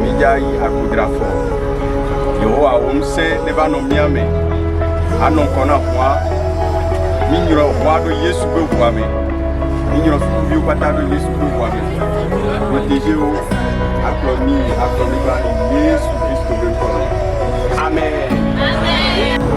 Mijai akudrafo. Yo a wumse neba no miame. Anon kona hwa. Minyro hwa do Yesu be hwa me. Minyro fu kwata do Yesu be hwa me. Protéger o akromi ba Yesu Kristo be hwa. Amen. Amen.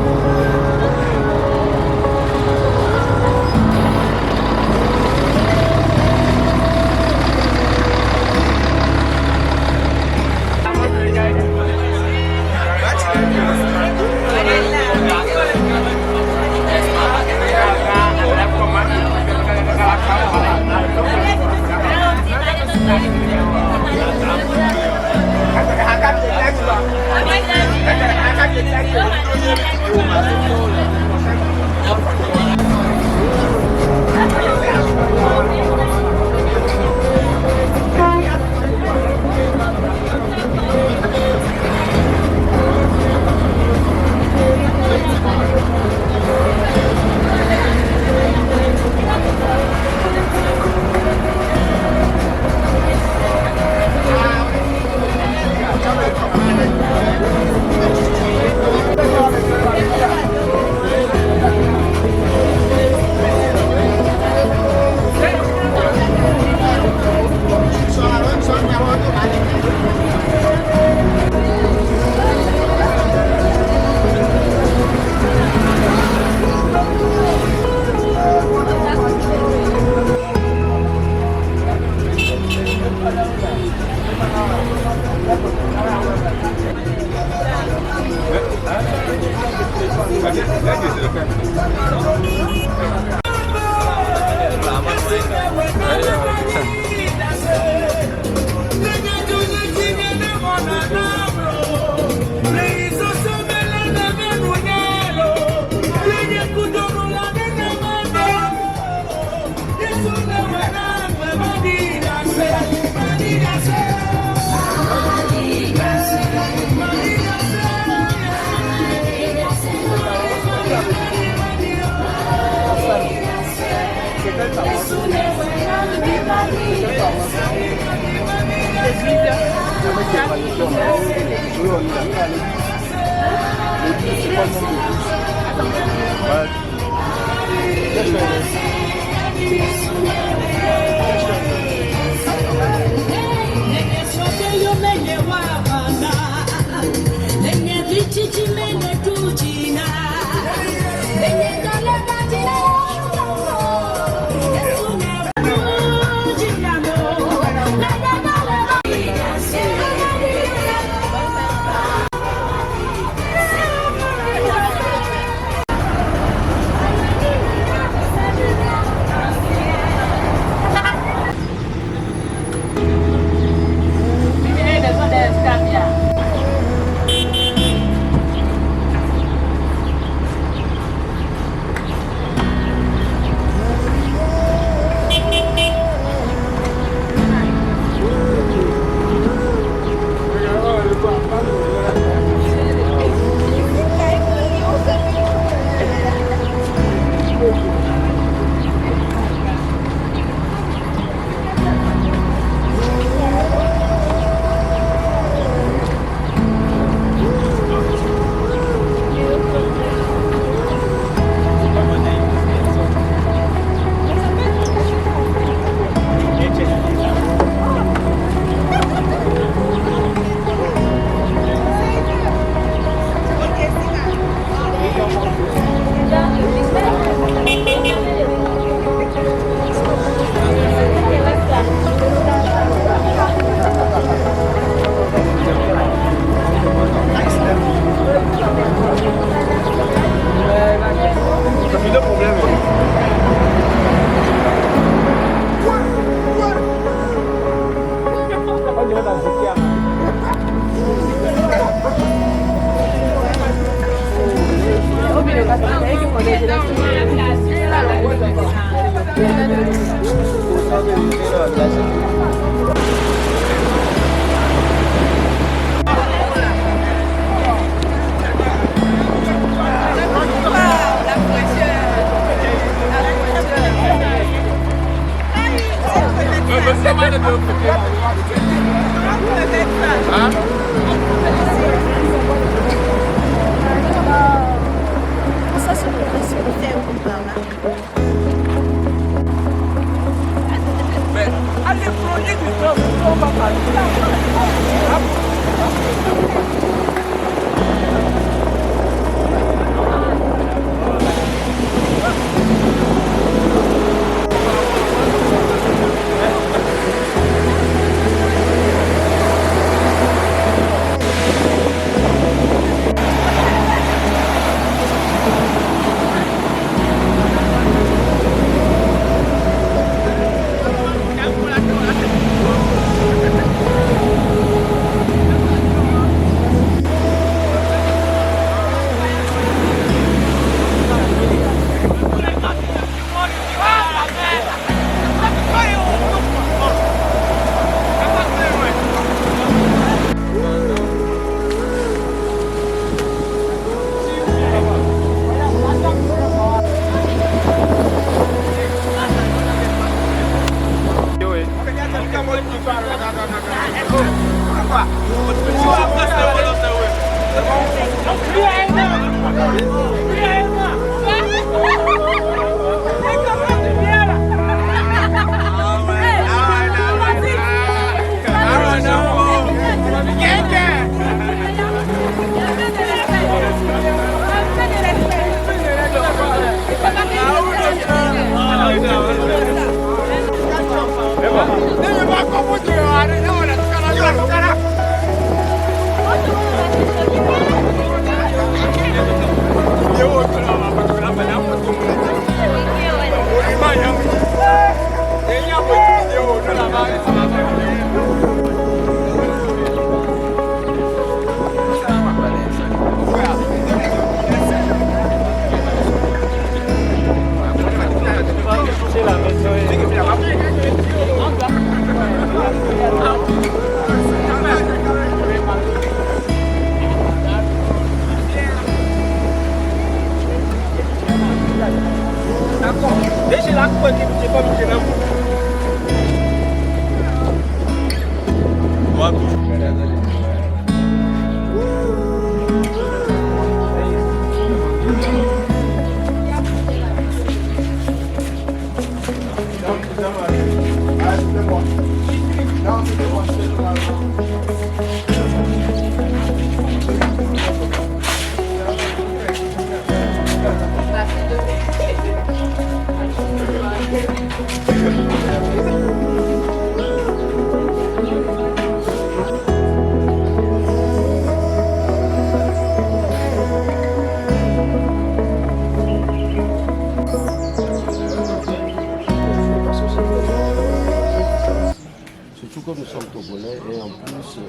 Comme nous sommes Togolais et en plus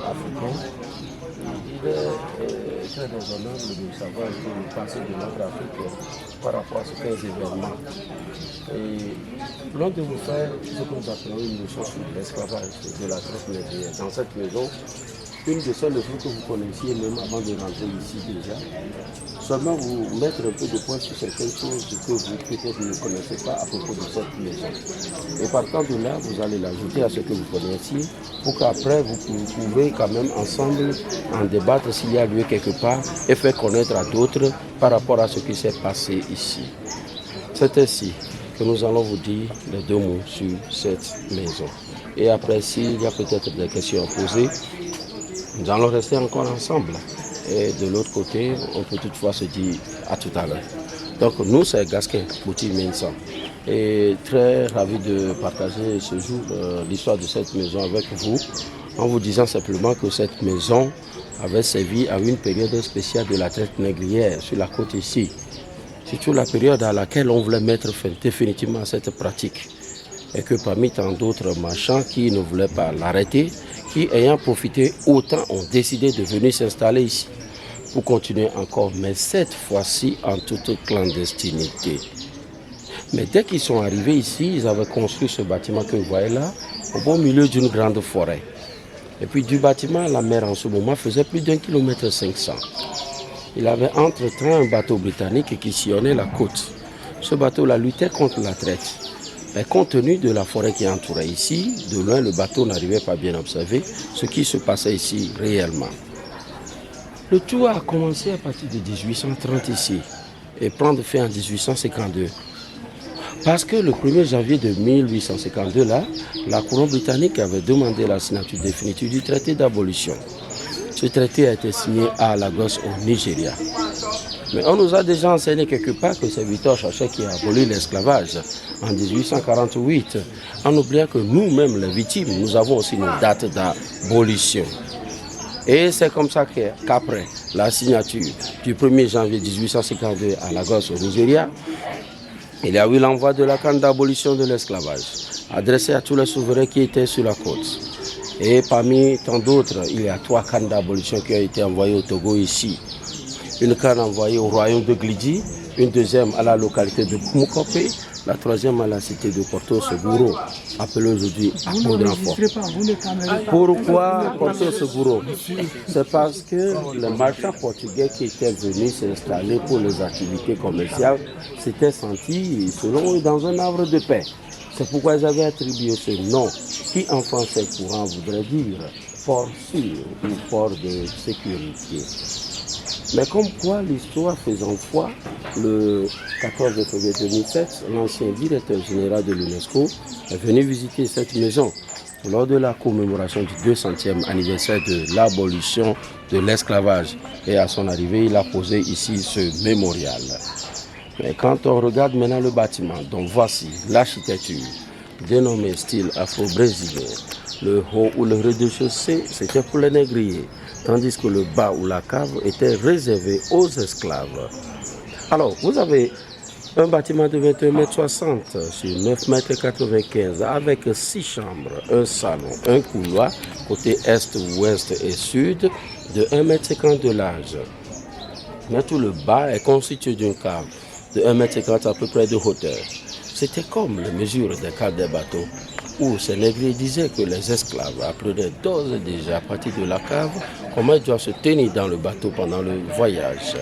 africains, il est très raisonnable de savoir le passé de notre Afrique par rapport à ces événements. Et l'un de vous faire ce que nous appelons une leçon sur l'esclavage de la traite négrière. Dans cette maison, une de celles que vous connaissiez même avant de rentrer ici déjà. Seulement vous mettre un peu de points sur certaines choses que vous peut-être ne connaissez pas à propos de cette maison. Et partant de là, vous allez l'ajouter à ce que vous connaissiez pour qu'après vous pouvez quand même ensemble en débattre s'il y a lieu quelque part et faire connaître à d'autres par rapport à ce qui s'est passé ici. C'est ainsi que nous allons vous dire les deux mots sur cette maison. Et après, s'il y a peut-être des questions à poser, nous allons rester encore ensemble. Et de l'autre côté, on peut toutefois se dire à tout à l'heure. Donc nous, c'est Gasquin, Bouti Mensan. Et très ravi de partager ce jour l'histoire de cette maison avec vous, en vous disant simplement que cette maison avait servi à une période spéciale de la traite négrière sur la côte ici. Surtout la période à laquelle on voulait mettre fin définitivement à cette pratique. Et que parmi tant d'autres marchands qui ne voulaient pas l'arrêter, qui ayant profité autant ont décidé de venir s'installer ici. pour continuer encore, mais cette fois-ci en toute clandestinité. Mais dès qu'ils sont arrivés ici, ils avaient construit ce bâtiment que vous voyez là, au beau milieu d'une grande forêt. Et puis du bâtiment, la mer en ce moment faisait plus d'1,5 km. Il avait entre-temps un bateau britannique qui sillonnait la côte. Ce bateau-là luttait contre la traite. Mais compte tenu de la forêt qui entourait ici, de loin le bateau n'arrivait pas bien observer ce qui se passait ici réellement. Le tout a commencé à partir de 1830 ici et prendre fin en 1852. Parce que le 1er janvier de 1852, là, la couronne britannique avait demandé la signature définitive du traité d'abolition. Ce traité a été signé à Lagos au Nigeria. Mais on nous a déjà enseigné quelque part que c'est Victor Chauchet qui a aboli l'esclavage en 1848, en oubliant que nous-mêmes, les victimes, nous avons aussi nos dates d'abolition. Et c'est comme ça qu'après la signature du 1er janvier 1852 à Lagos au Nigeria, il y a eu l'envoi de la canne d'abolition de l'esclavage, adressée à tous les souverains qui étaient sur la côte. Et parmi tant d'autres, il y a 3 cannes d'abolition qui ont été envoyées au Togo ici. Une canne envoyée au royaume de Glidi, une deuxième à la localité de Koumoukope, la troisième à la cité de Porto Seguro, appelée aujourd'hui Akodranfo. Pourquoi Porto Seguro? C'est parce que les marchands portugais qui étaient venus s'installer pour les activités commerciales s'étaient sentis, selon eux, dans un havre de paix. C'est pourquoi ils avaient attribué ce nom, qui en français courant voudrait dire port sûr ou port de sécurité. Mais comme quoi l'histoire faisant foi, le 14 février 2007, l'ancien directeur général de l'UNESCO est venu visiter cette maison lors de la commémoration du 200e anniversaire de l'abolition de l'esclavage. Et à son arrivée, il a posé ici ce mémorial. Mais quand on regarde maintenant le bâtiment, donc voici l'architecture dénommée style afro-brésilien. Le haut ou le rez-de-chaussée, c'était pour les négriers, tandis que le bas ou la cave était réservé aux esclaves. Alors, vous avez un bâtiment de 21,60 m sur 9,95 m avec 6 chambres, un salon, un couloir, côté est, ouest et sud, de 1,50 m de large. Mais tout le bas est constitué d'une cave de 1,50 m à peu près de hauteur. C'était comme les mesures des caves des bateaux, où ces négriers disaient que les esclaves apprenaient d'ores et déjà à partir de la cave comment ils doivent se tenir dans le bateau pendant le voyage.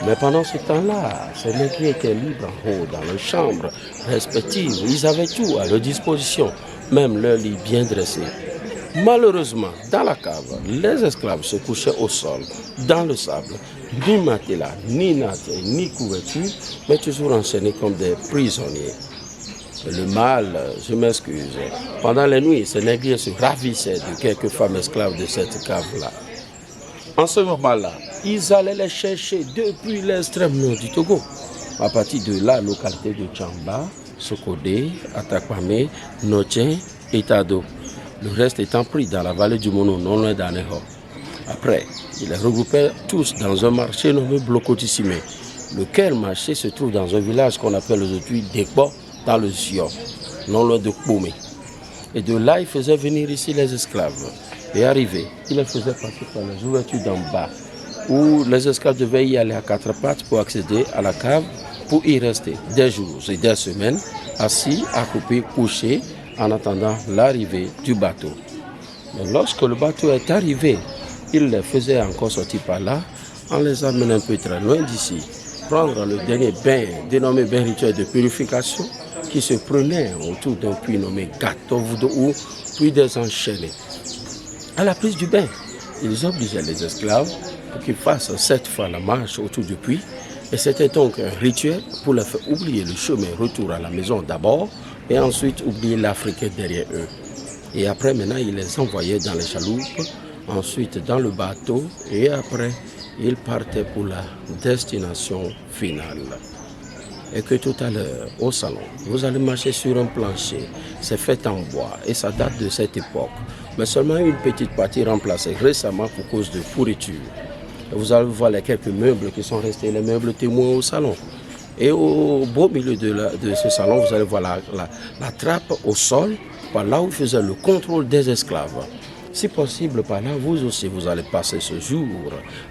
Mais pendant ce temps-là, ces négriers étaient libres en haut dans leurs chambres respectives. Ils avaient tout à leur disposition, même leur lit bien dressé. Malheureusement, dans la cave, les esclaves se couchaient au sol, dans le sable, ni matelas, ni nattes, ni couverture, mais toujours enchaînés comme des prisonniers. Le mal, je m'excuse, pendant les nuits, ces négriers se ravissaient de quelques femmes esclaves de cette cave-là. En ce moment-là, ils allaient les chercher depuis l'extrême nord du Togo, à partir de la localité de Tchamba, Sokodé, Atakwame, Notien et Tado. Le reste étant pris dans la vallée du Mono, non loin d'Aneho. Après, ils les regroupaient tous dans un marché nommé Blokotissime, lequel marché se trouve dans un village qu'on appelle aujourd'hui Dekbo, dans le Zion, non loin de Koumé. Et de là, ils faisaient venir ici les esclaves. Et arrivés, ils les faisaient passer par les ouvertures d'en bas, où les esclaves devaient y aller à 4 pattes pour accéder à la cave, pour y rester des jours et des semaines, assis, accroupis, couchés, en attendant l'arrivée du bateau. Mais lorsque le bateau est arrivé, il les faisait encore sortir par là, en les amenant un peu très loin d'ici, prendre le dernier bain, dénommé bain rituel de purification, qui se prenait autour d'un puits nommé Gatov ou puits des enchaînés. À la prise du bain, ils obligeaient les esclaves pour qu'ils fassent 7 fois la marche autour du puits, et c'était donc un rituel pour leur faire oublier le chemin retour à la maison d'abord, et ensuite oublier l'Africain derrière eux. Et après, maintenant, ils les envoyaient dans les chaloupes, ensuite dans le bateau, et après, ils partaient pour la destination finale. Et que tout à l'heure, au salon, vous allez marcher sur un plancher, c'est fait en bois, et ça date de cette époque, mais seulement une petite partie remplacée récemment pour cause de pourriture. Et vous allez voir les quelques meubles qui sont restés, les meubles témoins au salon. Et au beau milieu de ce salon, vous allez voir la trappe au sol, par là où ils faisaient le contrôle des esclaves. Si possible par là, vous aussi, vous allez passer ce jour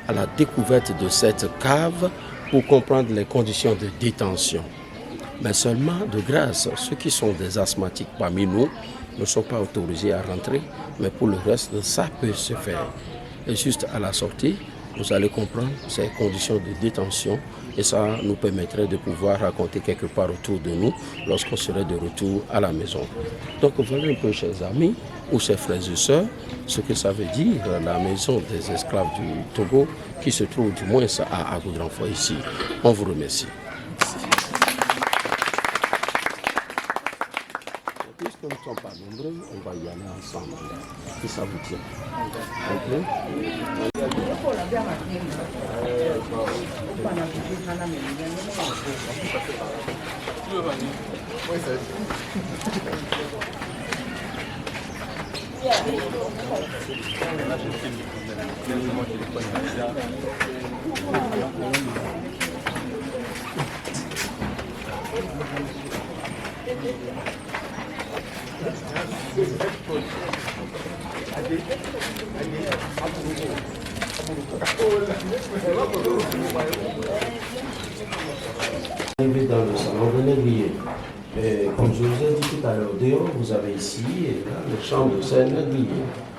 à la découverte de cette cave pour comprendre les conditions de détention. Mais seulement de grâce, ceux qui sont des asthmatiques parmi nous ne sont pas autorisés à rentrer, mais pour le reste, ça peut se faire. Et juste à la sortie, vous allez comprendre ces conditions de détention et ça nous permettrait de pouvoir raconter quelque part autour de nous lorsqu'on serait de retour à la maison. Donc voilà un peu, chers amis ou chers frères et sœurs, ce que ça veut dire la maison des esclaves du Togo qui se trouve du moins à Agoudrafo ici. On vous remercie. Puisque nous ne sommes pas nombreux, on va y aller ensemble. Si ça vous tient. Arrivé dans le salon de négrier. Comme je vous ai dit tout à l'heure, dehors, vous avez ici et là, les chambres, c'est un négrier,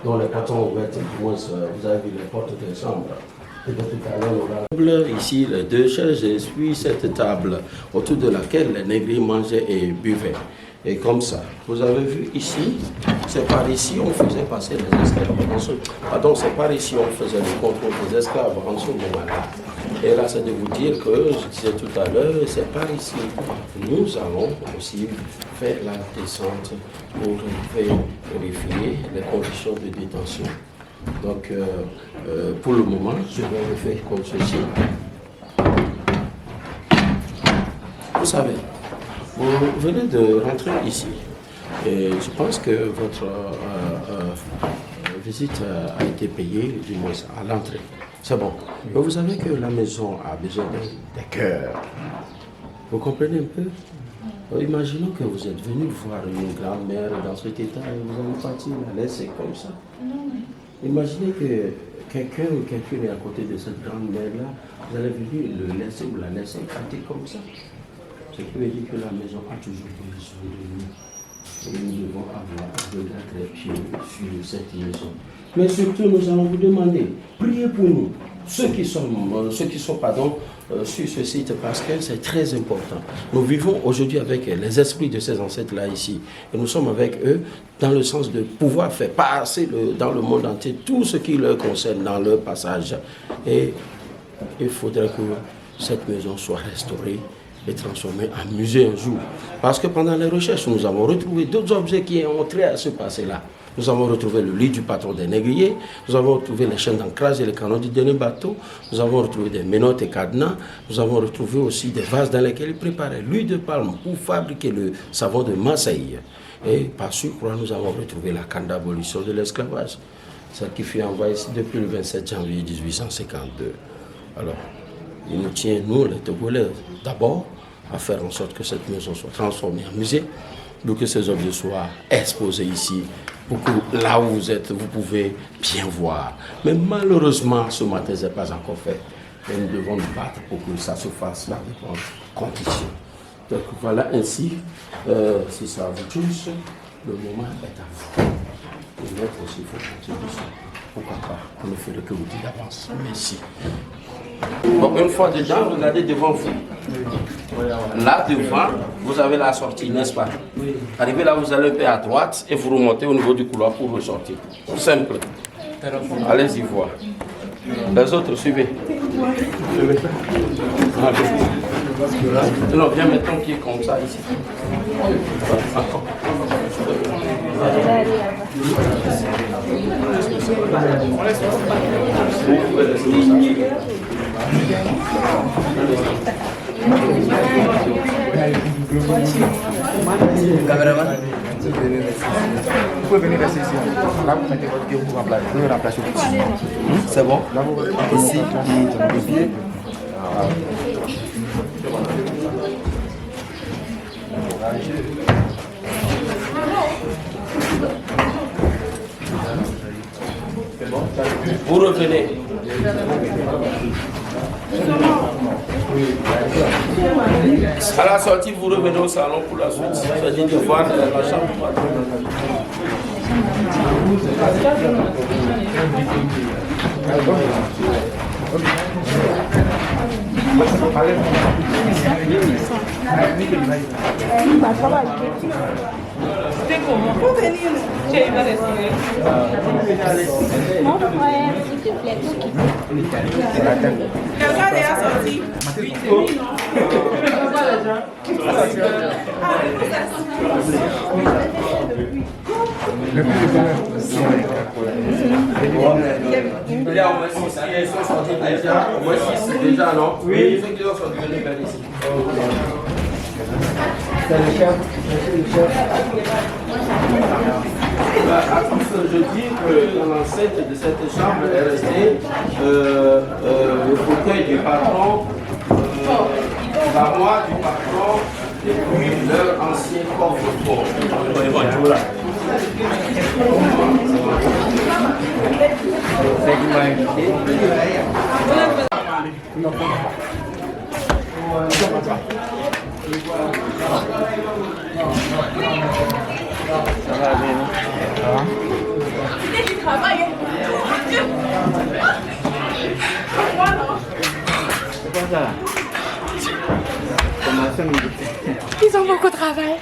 dont les portes sont ouvertes, du moins vous avez vu les portes des chambres. Et tout à l'heure, on a ici les deux chaises et puis cette table autour de laquelle les négriers mangeaient et buvaient. Et comme ça, vous avez vu ici, c'est par ici on faisait passer les esclaves. Pardon, c'est par ici on faisait le contrôle des esclaves en ce moment-là. Et là, c'est de vous dire que, je disais tout à l'heure, c'est par ici. Nous allons aussi faire la descente pour vérifier les conditions de détention. Donc, pour le moment, je vais le faire comme ceci. Vous savez, vous venez de rentrer ici. Et je pense que votre visite a été payée, du moins à l'entrée. C'est bon. Mais vous savez que la maison a besoin de cœur. Vous comprenez un peu? Imaginons que vous êtes venu voir une grand-mère dans cet état et vous allez partir la laisser comme ça. Imaginez que quelqu'un ou quelqu'un est à côté de cette grand-mère-là, vous allez venir le laisser ou la laisser partir comme ça. Ce qui veut dire que la maison a toujours besoin de nous. Et nous devons avoir un regard très pieux sur cette maison. Mais surtout, nous allons vous demander, priez pour nous, ceux qui sont sur ce site, parce que c'est très important. Nous vivons aujourd'hui avec les esprits de ces ancêtres-là ici. Et nous sommes avec eux dans le sens de pouvoir faire passer dans le monde entier tout ce qui leur concerne dans leur passage. Et il faudrait que cette maison soit restaurée et transformée en musée un jour. Parce que pendant les recherches, nous avons retrouvé d'autres objets qui ont trait à ce passé-là. Nous avons retrouvé le lit du patron des négriers, nous avons retrouvé les chaînes d'ancrage et les canons du dernier bateau, nous avons retrouvé des menottes et cadenas, nous avons retrouvé aussi des vases dans lesquels ils préparaient l'huile de palme pour fabriquer le savon de Marseille. Et par surcroît, nous avons retrouvé la canne d'abolition de l'esclavage, celle qui fut envoyée ici depuis le 27 janvier 1852. Alors, il nous tient, nous les Togolais, d'abord, à faire en sorte que cette maison soit transformée en musée, pour que ces objets soient exposés ici, pour que là où vous êtes, vous pouvez bien voir. Mais malheureusement, ce matin, ce n'est pas encore fait. Et nous devons nous battre pour que ça se fasse dans de bonnes conditions. Donc voilà ainsi, si ça vous touche, le moment est à vous. Et l'autre aussi, il faut continuer ça. Pourquoi pas? On ne fait que vous dire d'avance. Merci. Bon, une fois dedans, regardez devant vous. Là devant, vous avez la sortie, n'est-ce pas? Arrivez là, vous allez un peu à droite et vous remontez au niveau du couloir pour ressortir. Simple. Allez-y voir. Les autres, suivez. Non, viens mettre ton pied comme ça ici. Encore. Caméraman, vous pouvez venir rester ici. Là, vous mettez votre pied, vous pouvez remplacer le pied. C'est bon? Là, vous ici, le pied. Vous revenez. À la sortie, vous revenez au salon pour la suite. C'est-à-dire de voir la chambre. C'était comment? Pour venir. Tu es arrivé à respirer. Mon frère, s'il te plaît, tout qui. Quelqu'un est sorti. Oui, c'est lui. Il y a au moins 6 qui sont sortis déjà. Au moins 6 déjà, non? Oui. Ceux qui sont sortis vers ici. À tous, je dis que dans l'enceinte de cette chambre est resté le fauteuil du patron, l'armoire du patron et puis leur ancien coffre-fort. Ça va bien, non? Ça va? C'était du travail. C'est quoi ça là? Comment ça, Ils ont beaucoup de travail.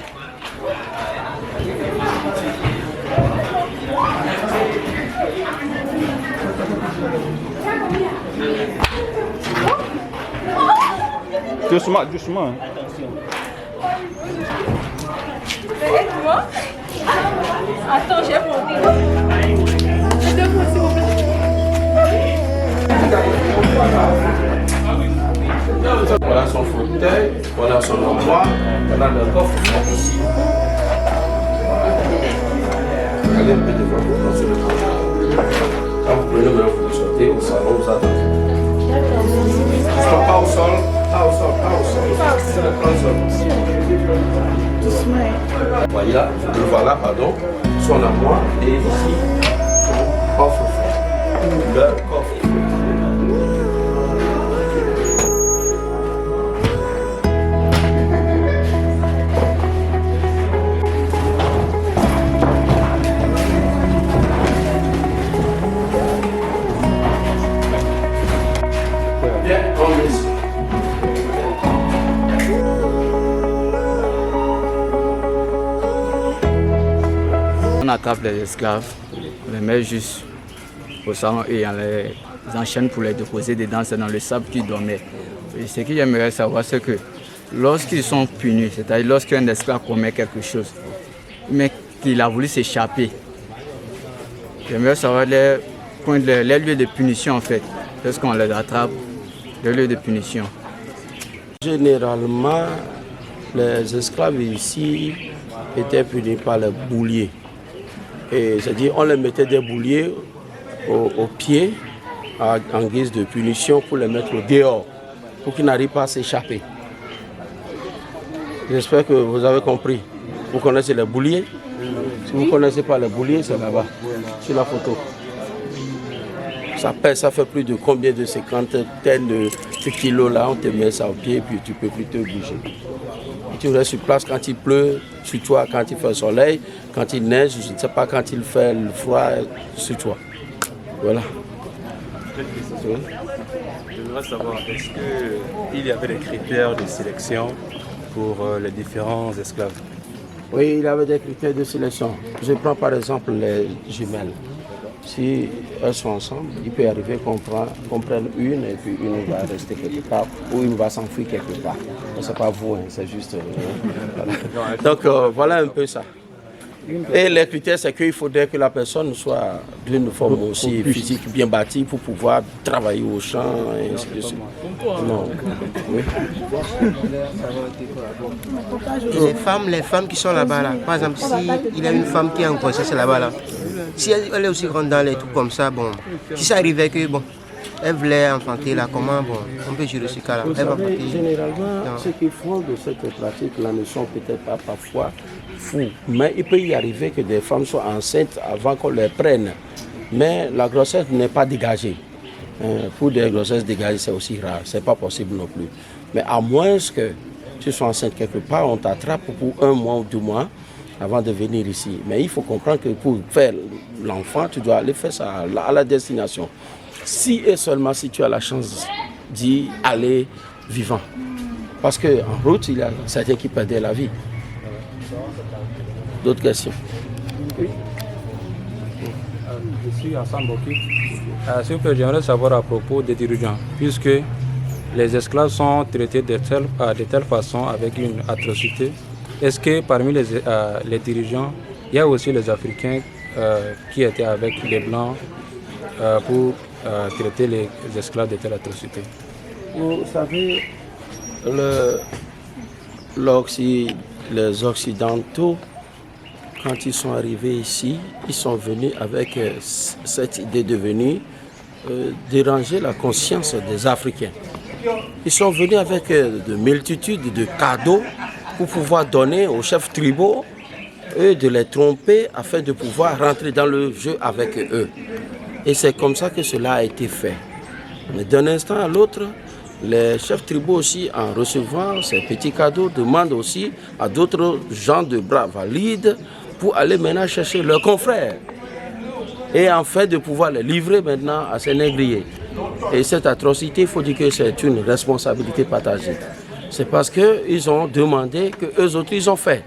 Doucement, doucement. Aide-moi. Attends, j'ai monté. Aide-moi, s'il vous plaît. Voilà son fauteuil, voilà son armoire, voilà le coffre ici. Regardez un peu devant vous sur le train. Quand vous prenez maintenant, vous sortez au salon, vous attendez. Pas au sol, pas au sol, pas au sol. C'est le plan sol. Voilà, pardon, son armoire et ici son coffre-fort. Le coffre-fort. On attrape les esclaves, on les met juste au salon et on les enchaîne pour les déposer dedans, c'est dans le sable qu'ils dormaient. Et ce que j'aimerais savoir, c'est que lorsqu'ils sont punis, c'est-à-dire lorsqu'un esclave commet quelque chose, mais qu'il a voulu s'échapper, j'aimerais savoir les lieux de punition en fait, lorsqu'on les attrape, les lieux de punition. Généralement, les esclaves ici étaient punis par les bouliers. C'est-à-dire on les mettait des bouliers aux pieds en guise de punition pour les mettre dehors, pour qu'ils n'arrivent pas à s'échapper. J'espère que vous avez compris. Vous connaissez les bouliers? Si vous ne connaissez pas les bouliers, c'est là-bas, sur la photo. Ça pèse, ça fait plus de combien de 50 de kilos là, on te met ça au pied et puis tu ne peux plus te bouger. Et tu restes sur place quand il pleut, sur toi quand il fait le soleil, quand il neige, je ne sais pas quand il fait le froid, sur toi. Voilà. Je voudrais savoir, est-ce qu'il y avait des critères de sélection pour les différents esclaves? Oui, il y avait des critères de sélection. Je prends par exemple les jumelles. Si elles sont ensemble, il peut arriver qu'on prenne une et puis une va rester quelque part ou une va s'enfuir quelque part. Ce n'est pas vous, hein, c'est juste... voilà. Donc voilà un peu ça. Et les critères, c'est qu'il faudrait que la personne soit d'une forme aussi physique bien bâtie pour pouvoir travailler au champ et ainsi de suite. Non. Oui. Les femmes qui sont là-bas, là. Par exemple, s'il y a une femme qui est en grossesse là-bas, là, si elle est aussi grande dans les trucs comme ça, bon, si ça arrivait que, bon, elle voulait enfanter là, comment, bon, on peut gérer ce cas-là. Elle va enfanter. Généralement, ceux qui font de cette pratique-là ne sont peut-être pas parfois fous, mais il peut y arriver que des femmes soient enceintes avant qu'on les prenne. mais la grossesse n'est pas dégagée. Pour des grossesses dégagées, c'est aussi rare, c'est pas possible non plus. Mais à moins que tu sois enceinte quelque part, on t'attrape pour 1 mois ou 2 mois avant de venir ici. Mais il faut comprendre que pour faire l'enfant, tu dois aller faire ça à la destination. Si et seulement si tu as la chance d'y aller vivant. Parce qu'en route, il y a certains qui perdaient la vie. D'autres questions? Oui. Je suis Hassan Boki. S'il vous plaît, j'aimerais savoir à propos des dirigeants, puisque les esclaves sont traités de telle façon avec une atrocité. Est-ce que parmi les dirigeants, il y a aussi les Africains qui étaient avec les Blancs pour traiter les esclaves de telle atrocité? Vous savez, les Occidentaux, quand ils sont arrivés ici, ils sont venus avec cette idée de venir déranger la conscience des Africains. Ils sont venus avec de multitudes de cadeaux pour pouvoir donner aux chefs tribaux et de les tromper afin de pouvoir rentrer dans le jeu avec eux. Et c'est comme ça que cela a été fait. Mais d'un instant à l'autre, les chefs tribaux aussi, en recevant ces petits cadeaux, demandent aussi à d'autres gens de bras valides pour aller maintenant chercher leurs confrères. Et en fait de pouvoir les livrer maintenant à ces négriers. Et cette atrocité, il faut dire que c'est une responsabilité partagée. C'est parce qu'ils ont demandé que eux autres, ils ont fait.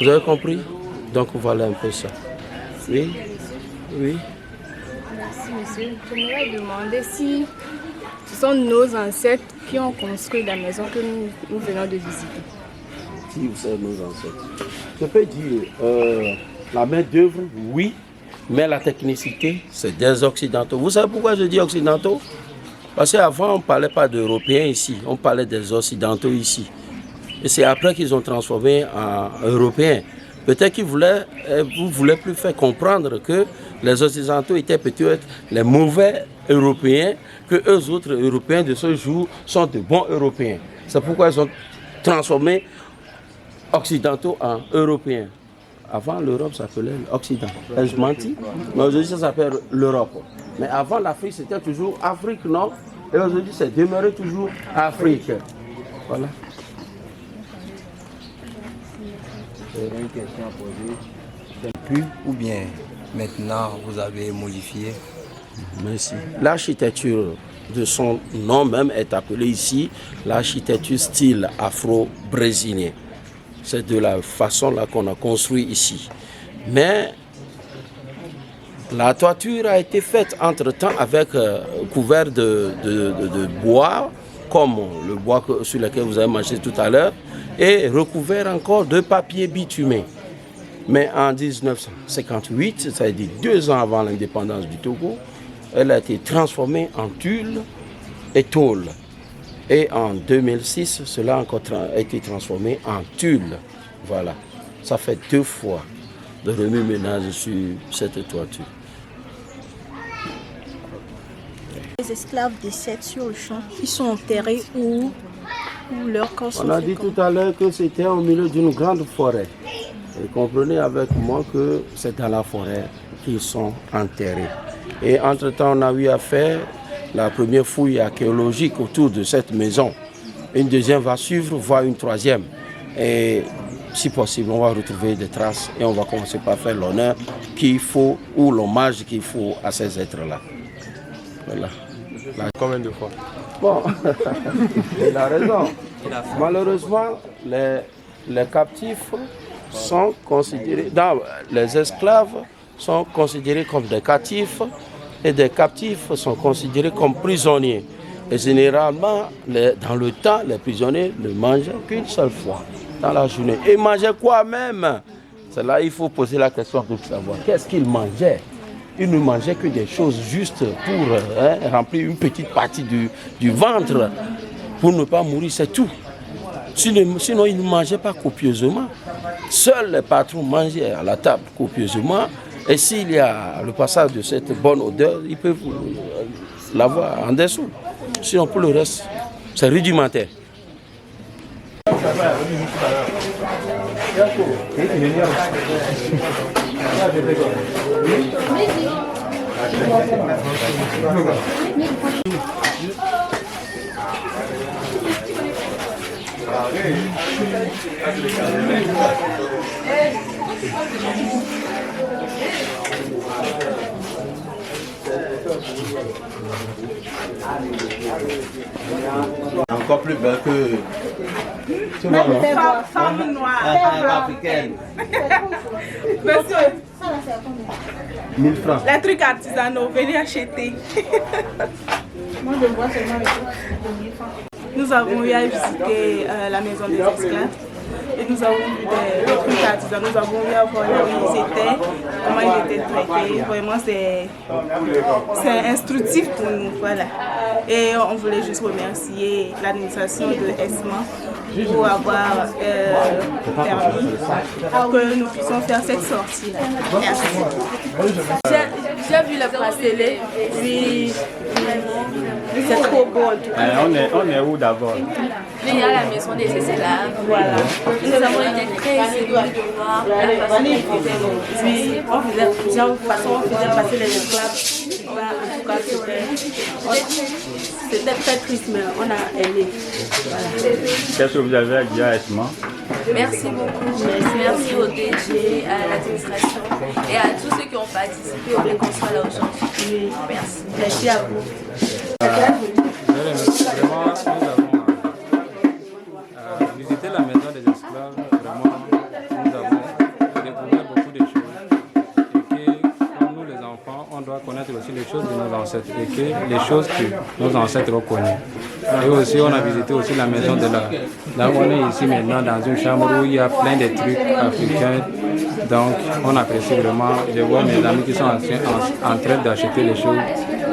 Vous avez compris? Donc voilà un peu ça. Oui? Oui? Merci monsieur. Je voudrais demander si ce sont nos ancêtres qui ont construit la maison que nous venons de visiter. Si vous savez nos ancêtres. Je peux dire, la main d'œuvre, oui, mais la technicité, c'est des Occidentaux. Vous savez pourquoi je dis Occidentaux? Parce qu'avant, on ne parlait pas d'Européens ici, on parlait des Occidentaux ici. Et c'est après qu'ils ont transformé en Européens. Peut-être qu'ils voulaient, vous ne voulez plus faire comprendre que les Occidentaux étaient peut-être les mauvais Européens, que eux autres Européens de ce jour sont de bons Européens. C'est pourquoi ils ont transformé Occidentaux en Européens. Avant, l'Europe s'appelait l'Occident. Ai-je menti? Mais aujourd'hui, ça s'appelle l'Europe. Mais avant, l'Afrique, c'était toujours Afrique, non? Et aujourd'hui, c'est demeuré toujours Afrique. Voilà. Une question à poser. Plus ou bien maintenant, vous avez modifié? Merci. L'architecture de son nom même est appelée ici l'architecture style afro-brésilien. C'est de la façon là qu'on a construit ici. Mais la toiture a été faite entre-temps avec couvert de bois, comme le bois sur lequel vous avez mangé tout à l'heure, et recouvert encore de papier bitumé. Mais en 1958, c'est-à-dire 2 ans avant l'indépendance du Togo, elle a été transformée en tulle et tôle. Et en 2006, cela a encore été transformé en tulle. Voilà. Ça fait 2 fois de remue-ménage sur cette toiture. Les esclaves décèdent sur le champ. Ils sont enterrés où leurs corps sont. On a dit tout à l'heure que c'était au milieu d'une grande forêt. Et comprenez avec moi que c'est dans la forêt qu'ils sont enterrés. Et entre-temps, on a eu à faire la première fouille archéologique autour de cette maison. Une deuxième va suivre, voire une troisième. Et si possible, on va retrouver des traces et on va commencer par faire l'honneur qu'il faut ou l'hommage qu'il faut à ces êtres-là. Voilà. Combien de fois? Bon, il a raison. Malheureusement, les captifs sont considérés, les esclaves sont considérés comme des captifs et des captifs sont considérés comme prisonniers. Et généralement, dans le temps, les prisonniers ne mangeaient qu'une seule fois dans la journée. Et mangeaient quoi même? C'est là il faut poser la question pour savoir qu'est-ce qu'ils mangeaient. Ils ne mangeaient que des choses juste pour remplir une petite partie du ventre pour ne pas mourir, c'est tout. Sinon, ils ne mangeaient pas copieusement. Seuls les patrons mangeaient à la table copieusement. Et s'il y a le passage de cette bonne odeur, ils peuvent l'avoir en dessous. Sinon, pour le reste, c'est rudimentaire. Encore plus belle que... Femme noire. Africaine. Monsieur, 1000 francs. les trucs artisanaux, venez acheter. Moi, je vois seulement les trucs. Nous avons eu à visiter la maison des esclaves et nous avons vu des trucs artisanaux. Nous avons eu à voir là où ils étaient, comment ils étaient traités. Vraiment, c'est instructif pour nous. Voilà. Et on voulait juste remercier l'administration de ESMA pour avoir permis que nous puissions faire cette sortie-là. Merci. J'ai vu le bracelet, puis c'est trop beau en tout cas. On est où d'abord? Il y a la maison des esclaves. Voilà. Nous avons été très émus de voir la façon dont on faisait. Puis on faisait passer les esclaves. En tout cas, c'était très triste, mais on a aimé. Voilà. Qu'est-ce que vous avez à dire à Esma? Merci beaucoup. Merci au DG, à l'administration et à tous ceux qui ont participé au qu'on soit là aujourd'hui. Merci. Merci à vous. Vraiment, nous avons visité la maison des esclaves. Vraiment, nous avons découvert beaucoup de choses. Et que, comme nous les enfants, on doit connaître aussi les choses de nos ancêtres. Et que les choses que nos ancêtres ont connues. Et aussi, on a visité aussi la maison de la... Là, on est ici maintenant dans une chambre où il y a plein de trucs africains. Donc, on apprécie vraiment. Je vois mes amis qui sont en train d'acheter les choses.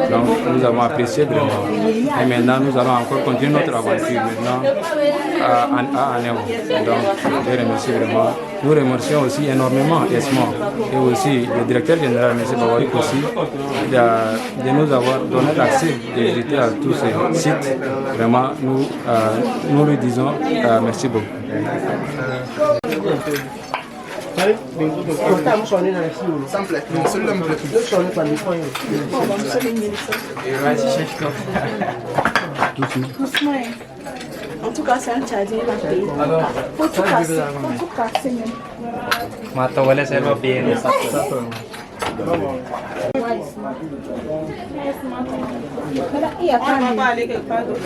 Donc, nous avons apprécié vraiment. Et maintenant, nous allons encore continuer notre aventure maintenant à Anéo. Donc, je remercie vraiment. Nous remercions aussi énormément ESMA et aussi le directeur général, M. Bawarik aussi, de nous avoir donné l'accès de visiter à tous ces sites. Vraiment, nous lui disons merci beaucoup. En tout cas, c'est un chargé marqué. Faut tout casser. Faut tout casser même. Mata wala sa bien. Il y a pas On va pas aller quelque part d'autre.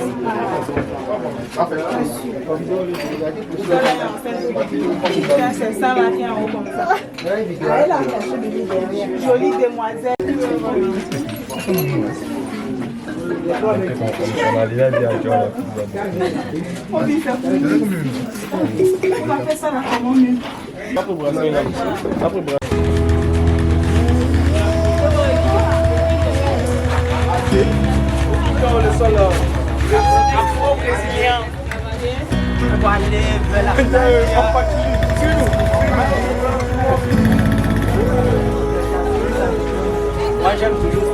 C'est ça là qui est en haut comme ça. Elle a caché le lit derrière. Jolie demoiselle. On a déjà dit à John. On va faire ça là comment mieux. Le sol afro-brésilien. On va aller vers la moi j'aime toujours.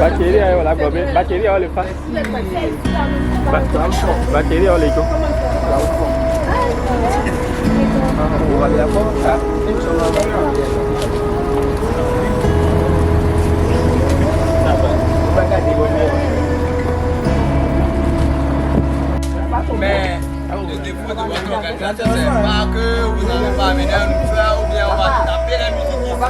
Batterie ayo la gobe, batterie ayo le fa. Batterie ayo le go. Mais le défaut de votre organisation, c'est pas que vous n'avez pas amené un faire ou bien on va taper la musique ici.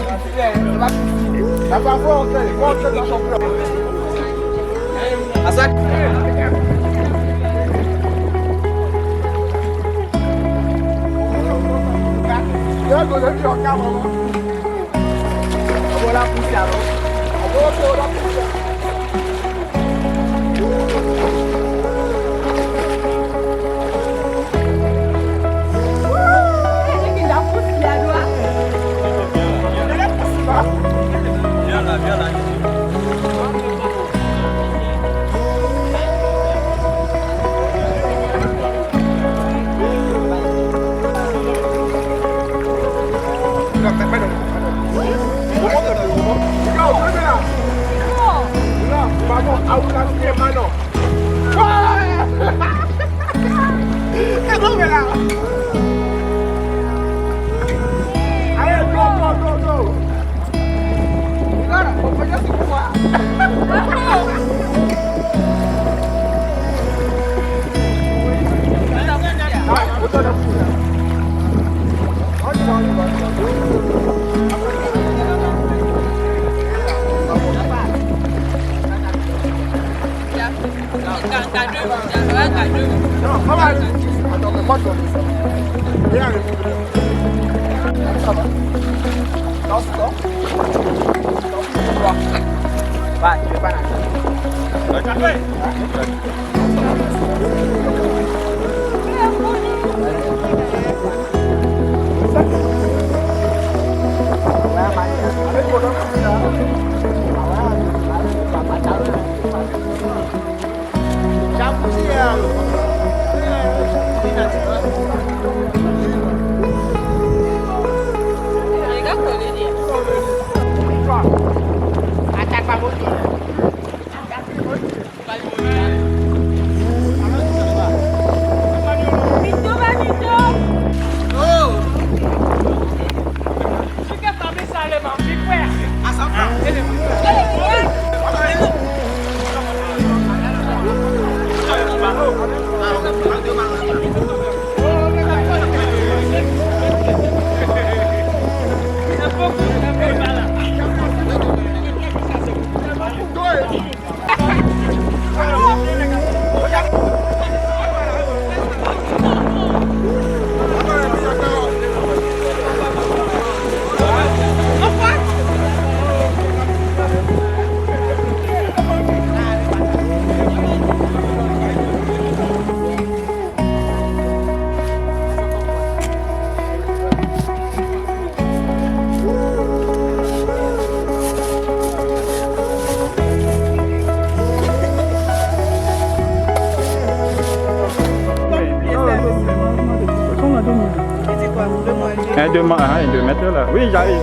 Un, 2 mètres là. Oui, j'arrive.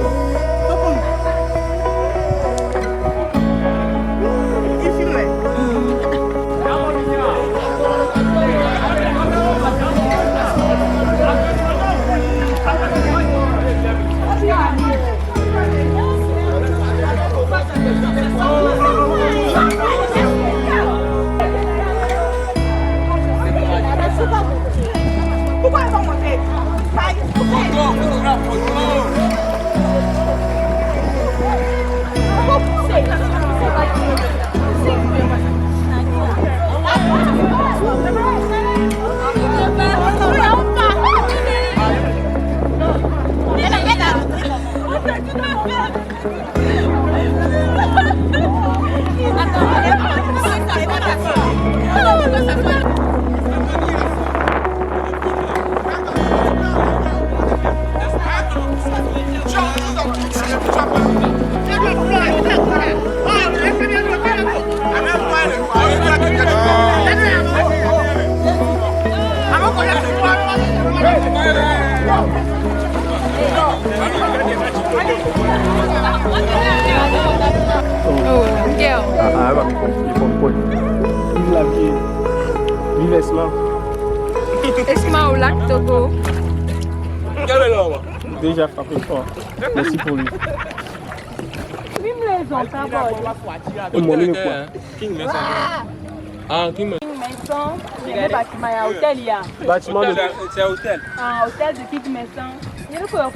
Pourquoi ils vont monter? Allez, Ah, bah, il faut quoi? Vive la vie. Vive Esma. Esma au lac Togo. Déjà frappé fort. Merci pour lui. Et moi, le quoi? Ah, King Mason, il y a des bâtiments, il y a un hôtel, il y a. Bâtiment de... C'est un hôtel. Un hôtel de King Mason. Il y a le quoi,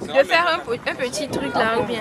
Je vais faire un petit truc là ou bien.